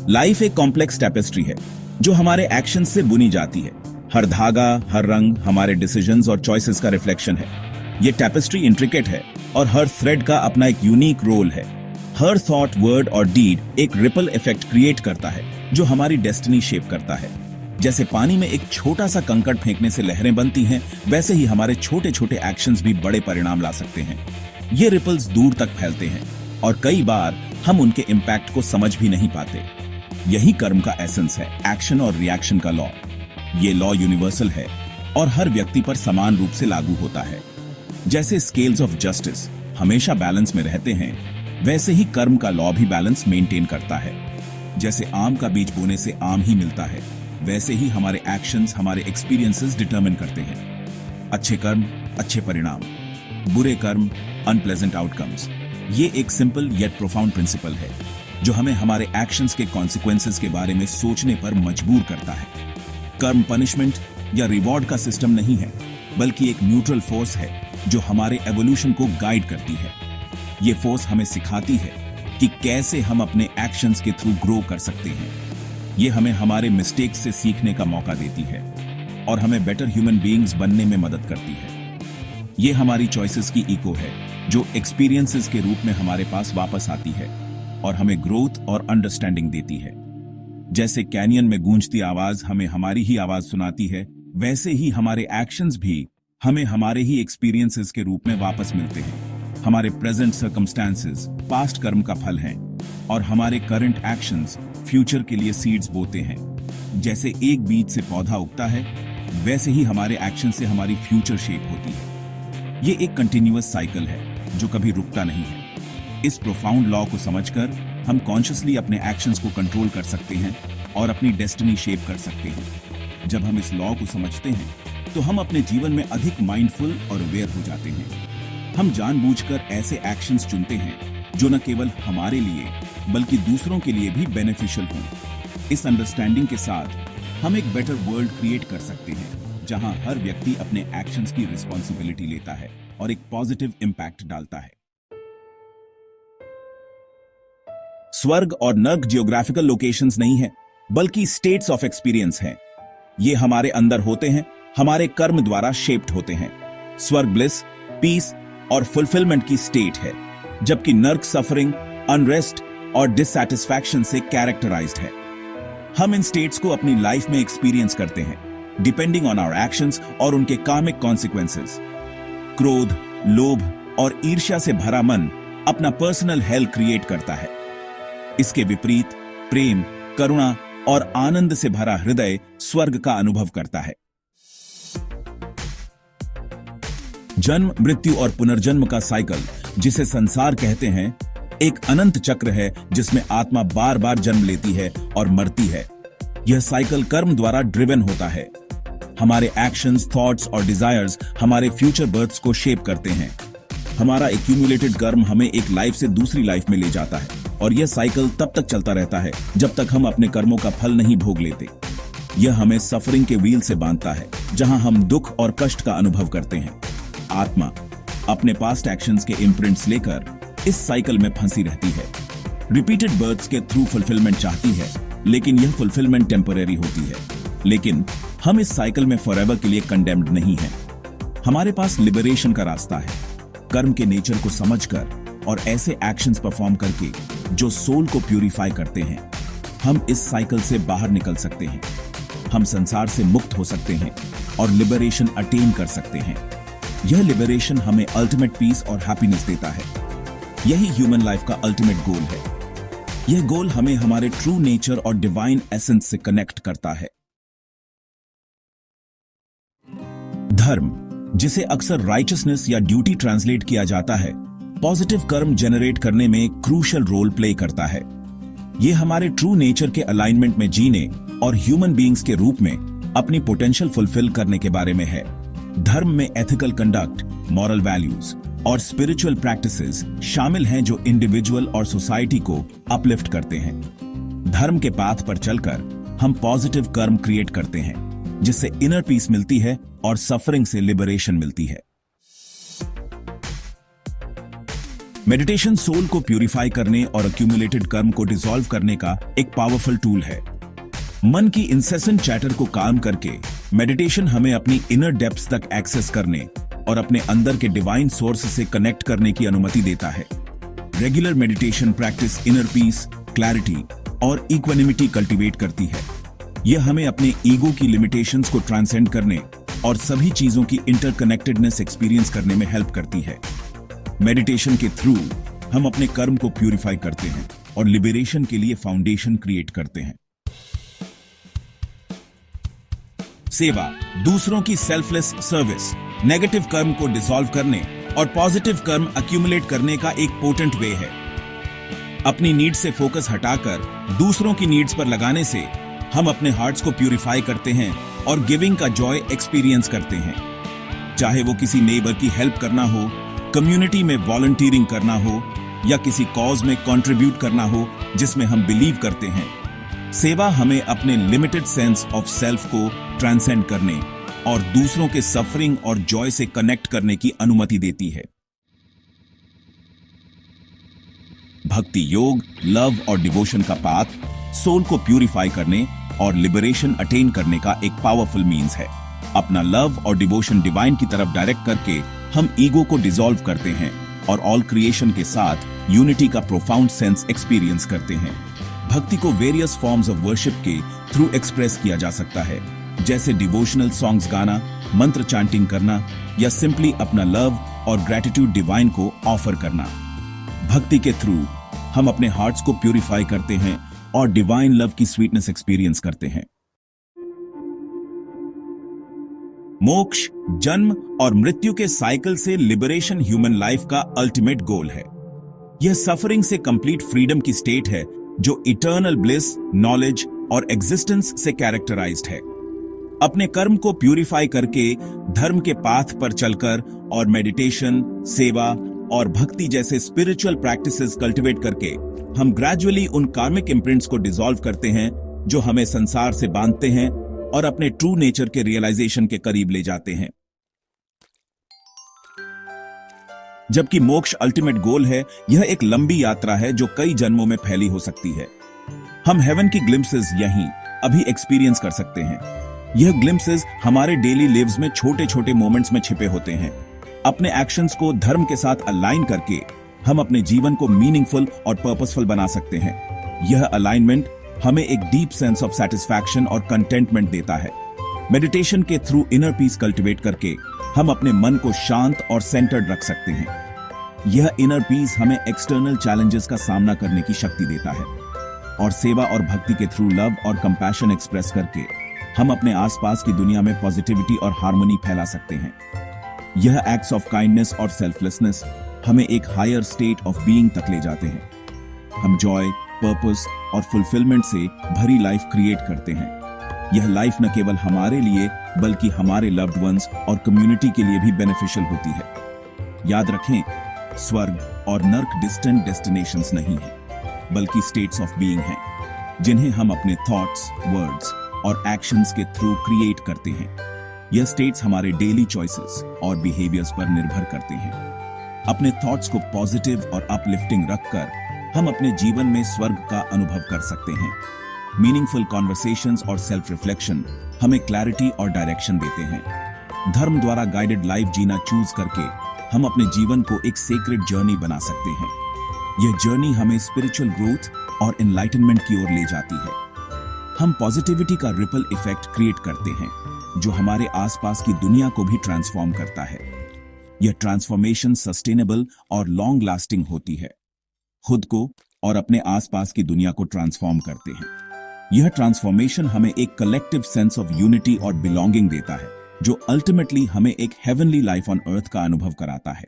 Life एक complex tapestry है जो हमारे एक्शन से बुनी जाती है। हर धागा, हर रंग हमारे डिसीजंस और चॉइसेस का रिफ्लेक्शन है। ये टेपेस्ट्री इंट्रिकेट है और हर थ्रेड का अपना एक यूनिक रोल है। हर थॉट, वर्ड और डीड एक रिपल इफेक्ट क्रिएट करता है जो हमारी डेस्टिनी शेप करता है। जैसे पानी में एक छोटा सा कंकड़ फेंकने से लहरें बनती हैं, वैसे ही हमारे छोटे छोटे एक्शंस भी बड़े परिणाम ला सकते हैं। ये रिपल्स दूर तक फैलते हैं और कई बार हम उनके इम्पैक्ट को समझ भी नहीं पाते। यही कर्म का एसेंस है, एक्शन और रिएक्शन का लॉ। ये लॉ यूनिवर्सल है और हर व्यक्ति पर समान रूप से लागू होता है। जैसे स्केल्स ऑफ जस्टिस हमेशा बैलेंस में रहते हैं, वैसे ही कर्म का लॉ भी बैलेंस मेंटेन करता है। जैसे आम का बीज बोने से आम ही मिलता है, वैसे ही हमारे एक्शंस हमारे एक्सपीरियंसेस डिटरमिन करते हैं। अच्छे कर्म अच्छे परिणाम, बुरे कर्म अनप्लेजेंट आउटकम्स। ये एक सिंपल येट प्रोफाउंड प्रिंसिपल है जो हमें हमारे एक्शंस के कॉन्सिक्वेंसेस के बारे में सोचने पर मजबूर करता है। कर्म पनिशमेंट या रिवॉर्ड का सिस्टम नहीं है, बल्कि एक न्यूट्रल फोर्स है जो हमारे एवोल्यूशन को गाइड करती है। ये फोर्स हमें सिखाती है कि कैसे हम अपने एक्शंस के थ्रू ग्रो कर सकते हैं। ये हमें हमारे मिस्टेक्स से सीखने का मौका देती है और हमें बेटर ह्यूमन बीइंग्स बनने में मदद करती है। ये हमारी चॉइसेस की इको है जो एक्सपीरियंसेस के रूप में हमारे पास वापस आती है और हमें ग्रोथ और अंडरस्टैंडिंग देती है। जैसे कैनियन में गूंजती आवाज हमें हमारी ही आवाज सुनाती है, वैसे ही हमारे एक्शंस भी हमें हमारे ही एक्सपीरियंसेस के रूप में वापस मिलते हैं। हमारे प्रेजेंट सर्कमस्टेंसेस पास्ट कर्म का फल हैं और हमारे करंट एक्शंस फ्यूचर के लिए सीड्स बोते हैं। जैसे एक बीज से पौधा उगता है, वैसे ही हमारे एक्शन से हमारी फ्यूचर शेप होती है। ये एक कंटिन्यूअस साइकिल है जो कभी रुकता नहीं है। इस प्रोफाउंड लॉ को समझकर हम कॉन्शियसली अपने एक्शंस को कंट्रोल कर सकते हैं और अपनी डेस्टिनी शेप कर सकते हैं। जब हम इस लॉ को समझते हैं तो हम अपने जीवन में अधिक माइंडफुल और अवेयर हो जाते हैं। हम जानबूझकर ऐसे एक्शंस चुनते हैं जो न केवल हमारे लिए बल्कि दूसरों के लिए भी बेनिफिशियल हों। इस अंडरस्टैंडिंग के साथ हम एक बेटर वर्ल्ड क्रिएट कर सकते हैं जहां हर व्यक्ति अपने एक्शंस की रिस्पॉन्सिबिलिटी लेता है और एक पॉजिटिव इंपैक्ट डालता है। स्वर्ग और नर्क जियोग्राफिकल लोकेशंस नहीं है, बल्कि स्टेट्स ऑफ एक्सपीरियंस हैं। ये हमारे अंदर होते हैं, हमारे कर्म द्वारा शेप्ड होते हैं। स्वर्ग ब्लिस, पीस और फुलफिलमेंट की स्टेट है, जबकि नर्क सफरिंग, अनरेस्ट और डिससैटिस्फैक्शन से कैरेक्टराइज्ड है। हम इन स्टेट्स को अपनी लाइफ में एक्सपीरियंस करते हैं, डिपेंडिंग ऑन आवर एक्शंस और उनके कार्मिक कॉन्सिक्वेंसेस। क्रोध, लोभ और ईर्ष्या से भरा मन अपना पर्सनल हेल क्रिएट करता है। इसके विपरीत प्रेम, करुणा और आनंद से भरा हृदय स्वर्ग का अनुभव करता है। जन्म, मृत्यु और पुनर्जन्म का साइकिल, जिसे संसार कहते हैं, एक अनंत चक्र है जिसमें आत्मा बार बार जन्म लेती है और मरती है। यह साइकिल कर्म द्वारा ड्रिवन होता है। हमारे एक्शंस, थॉट्स और डिजायर्स हमारे फ्यूचर बर्थ्स को शेप करते हैं। हमारा एक्यूमुलेटेड कर्म हमें एक लाइफ से दूसरी लाइफ में ले जाता है और यह साइकिल तब तक चलता रहता है जब तक हम अपने कर्मों का फल नहीं भोग लेते। यह हमें सफरिंग के व्हील से बांधता है, जहां हम दुख और कष्ट का अनुभव करते हैं। आत्मा अपने पास्ट एक्शंस के इम्प्रिंट्स लेकर इस साइकिल में फंसी रहती है। रिपीटेड बर्थ्स के थ्रू फुलफिलमेंट चाहती है, लेकिन यह फुलफिलमेंट टेम्परेरी होती है। लेकिन हम इस साइकिल में फॉरएवर के लिए कंडेम्ड नहीं हैं। हमारे पास लिबरेशन का रास्ता है। कर्म के नेचर को समझकर और ऐसे एक्शंस परफॉर्म करके जो सोल को प्यूरिफाई करते हैं, हम इस साइकिल से बाहर निकल सकते हैं। हम संसार से मुक्त हो सकते हैं और लिबरेशन अटेन कर सकते हैं। यह लिबरेशन हमें अल्टीमेट पीस और हैप्पीनेस देता है। यही ह्यूमन लाइफ का अल्टीमेट गोल है। यह गोल हमें हमारे ट्रू नेचर और डिवाइन एसेंस से कनेक्ट करता है। धर्म, जिसे अक्सर राइचसनेस या ड्यूटी ट्रांसलेट किया जाता है, पॉजिटिव कर्म जनरेट करने में क्रूशियल रोल प्ले करता है। यह हमारे ट्रू नेचर के अलाइनमेंट में जीने और ह्यूमन बीइंग्स के रूप में अपनी पोटेंशियल फुलफिल करने के बारे में है। धर्म में एथिकल कंडक्ट, मॉरल वैल्यूज और स्पिरिचुअल प्रैक्टिसेस शामिल हैं जो इंडिविजुअल और सोसाइटी को अपलिफ्ट करते हैं। धर्म के पाथ पर चलकर हम पॉजिटिव कर्म क्रिएट करते हैं, जिससे इनर पीस मिलती है और सफरिंग से लिबरेशन मिलती है। मेडिटेशन सोल को प्यूरिफाई करने और अक्यूमुलेटेड कर्म को डिसॉल्व करने का एक पावरफुल टूल है। मन की इंसेसेंट चैटर को काम करके मेडिटेशन हमें अपनी इनर डेप्थ्स तक एक्सेस करने और अपने अंदर के डिवाइन सोर्स से कनेक्ट करने की अनुमति देता है। Regular meditation practice inner peace, clarity और इक्वानिमिटी कल्टीवेट करती है। यह हमें अपने ईगो की लिमिटेशंस को ट्रांसेंड करने और सभी चीजों की इंटरकनेक्टेडनेस एक्सपीरियंस करने में हेल्प करती है। मेडिटेशन के थ्रू हम अपने कर्म को प्यूरिफाई करते हैं और लिबरेशन के लिए फाउंडेशन क्रिएट करते हैं। सेवा, दूसरों की सेल्फलेस सर्विस, नेगेटिव कर्म को डिसॉल्व करने और पॉजिटिव कर्म अक्यूमुलेट करने का एक पोटेंट वे है। अपनी नीड्स से फोकस हटाकर दूसरों की नीड्स पर लगाने से हम अपने हार्ट्स को प्यूरिफाई करते हैं और गिविंग का जॉय एक्सपीरियंस करते हैं। चाहे वो किसी नेबर की हेल्प करना हो, कम्युनिटी में वॉलंटियरिंग करना हो या किसी कॉज में कंट्रीब्यूट करना हो जिसमें हम बिलीव करते हैं। सेवा हमें अपने लिमिटेड सेंस ऑफ सेल्फ को ट्रांसेंड करने और दूसरों के सफरिंग और जॉय से कनेक्ट करने की अनुमति देती है। भक्ति योग, लव और डिवोशन का पाथ सोल को प्यूरिफाई करने और लिबरेशन अटेन करने का एक पावरफुल मींस है। अपना लव और डिवोशन डिवाइन की तरफ डायरेक्ट करके हम ईगो को डिसॉल्व करते हैं और ऑल क्रिएशन के साथ यूनिटी का प्रोफाउंड सेंस एक्सपीरियंस करते हैं। भक्ति को वेरियस फॉर्म्स ऑफ वर्शिप के थ्रू एक्सप्रेस किया जा सकता है, जैसे डिवोशनल सॉन्ग्स गाना, मंत्र चैंटिंग करना या सिंपली अपना लव और ग्रेटिट्यूड डिवाइन को ऑफर करना। भक्ति के थ्रू हम अपने हार्ट्स को प्यूरिफाई करते हैं और डिवाइन लव की स्वीटनेस एक्सपीरियंस करते हैं। मोक्ष, जन्म और मृत्यु के साइकिल से लिबरेशन ह्यूमन लाइफ का अल्टीमेट गोल है। यह सफरिंग से कंप्लीट फ्रीडम की स्टेट है जो इटर्नल ब्लिस, नॉलेज और एग्जिस्टेंस से कैरेक्टराइज्ड है। अपने कर्म को प्यूरिफाई करके, धर्म के पाथ पर चलकर और मेडिटेशन, सेवा और भक्ति जैसे स्पिरिचुअल प्रैक्टिसेस कल्टीवेट करके हम ग्रेजुअली उन कार्मिक इम्प्रिंट्स को डिसॉल्व करते हैं जो हमें संसार से बांधते हैं और अपने ट्रू नेचर के रियलाइजेशन के करीब ले जाते हैं। जबकि मोक्ष अल्टीमेट गोल है, यह एक लंबी यात्रा है जो कई जन्मों में फैली हो सकती है। हम हेवन की ग्लिम्पसेस यहीं अभी एक्सपीरियंस कर सकते हैं। यह ग्लिम्पसेस हमारे डेली लिव्स में छोटे छोटे मोमेंट्स में छिपे होते हैं। अपने एक्शंस को धर्म के साथ अलाइन करके हम अपने जीवन को मीनिंगफुल और पर्पसफुल बना सकते हैं। यह अलाइनमेंट हमें एक डीप सेंस ऑफ सेटिस्फैक्शन और कंटेंटमेंट देता है। मेडिटेशन के थ्रू इनर पीस कल्टीवेट करके हम अपने मन को शांत और सेंटर्ड रख सकते हैं। यह इनर पीस हमें एक्सटर्नल चैलेंजेस का सामना करने की शक्ति देता है और सेवा और भक्ति के थ्रू लव और कंपैशन एक्सप्रेस करके हम अपने आसपास की दुनिया में पॉजिटिविटी और हार्मनी फैला सकते हैं। यह एक्ट्स ऑफ काइंडनेस और सेल्फलेसनेस हमें एक हायर स्टेट ऑफ बीइंग तक ले जाते हैं। हम जॉय, पर्पस और फुलफिलमेंट से भरी लाइफ क्रिएट करते हैं। यह लाइफ न केवल हमारे लिए बल्कि हमारे लव्ड वंस और कम्युनिटी के लिए भी बेनिफिशियल होती है। याद रखें, स्वर्ग और नर्क डिस्टेंट डेस्टिनेशंस नहीं हैं, बल्कि स्टेट्स ऑफ बीइंग हैं, जिन्हें हम अपने थॉट्स, वर्ड्स और एक्शंस के थ्रू क्रिएट करते हैं। यह स्टेट्स हमारे डेली चॉइसेस और बिहेवियर्स पर निर्भर करते हैं। अपने थॉट्स को पॉजिटिव और अपलिफ्टिंग रखकर हम अपने जीवन में स्वर्ग का अनुभव कर सकते हैं। मीनिंगफुल कॉन्वर्सेशंस और सेल्फ रिफ्लेक्शन हमें क्लैरिटी और डायरेक्शन देते हैं। धर्म द्वारा गाइडेड लाइफ जीना चूज करके हम अपने जीवन को एक सेक्रेड जर्नी बना सकते हैं। यह जर्नी हमें स्पिरिचुअल ग्रोथ और एनलाइटनमेंट की ओर ले जाती है। हम पॉजिटिविटी का रिपल इफेक्ट क्रिएट करते हैं जो हमारे आसपास की दुनिया को भी ट्रांसफॉर्म करता है। यह ट्रांसफॉर्मेशन सस्टेनेबल और लॉन्ग लास्टिंग होती है। खुद को और अपने आसपास की दुनिया को ट्रांसफॉर्म करते हैं। यह ट्रांसफॉर्मेशन हमें एक कलेक्टिव सेंस ऑफ यूनिटी और बिलोंगिंग देता है जो अल्टीमेटली हमें एक हेवनली लाइफ ऑन अर्थ का अनुभव कराता है।